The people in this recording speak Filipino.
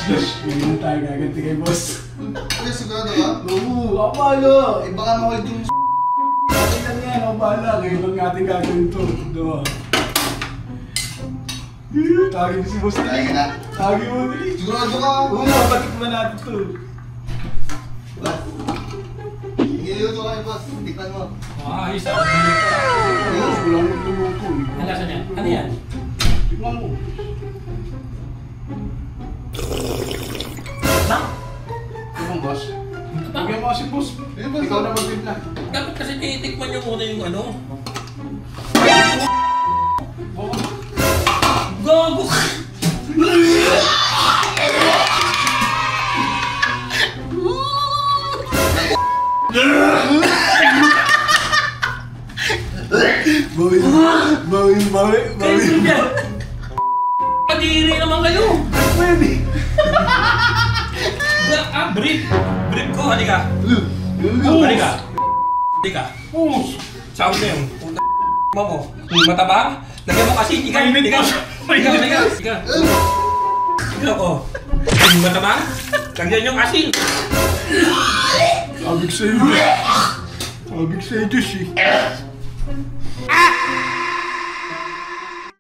Josh. Ganyan tayo gaganti kay boss. Kuya, sigurado ka? Oo, ako bahala. Eh baka ma-hold yung Atin lang yan, ako bahala. Ngayon lang natin gagawin to. Diba? Tagin si boss. Tagin na. Tagin mo dali. Sigurado ka? Oo, mabatik ba natin to? Hingiliw to kayo, boss. Tikman mo. Ayos ah. Wala nang lumuto. Ang lasa niya? Ano yan? Tingnan mo. Bang! Tingnan boss. Bigyan mo kasi boss. Ikaw na magtimpla. Dapat kasi tinitikman niyo muna yung ano. Gago! Bawi. Kadiri naman kayo! Pwede. Brief! Brief ko, halika! Halika! Halika! Sound na yun. Puta mo. Matabang? Lagyan mo kasi, ikaw! Ikaw! Ikaw ko! Matabang? Lagyan yung asin! Sabig sa'yo, Josh eh.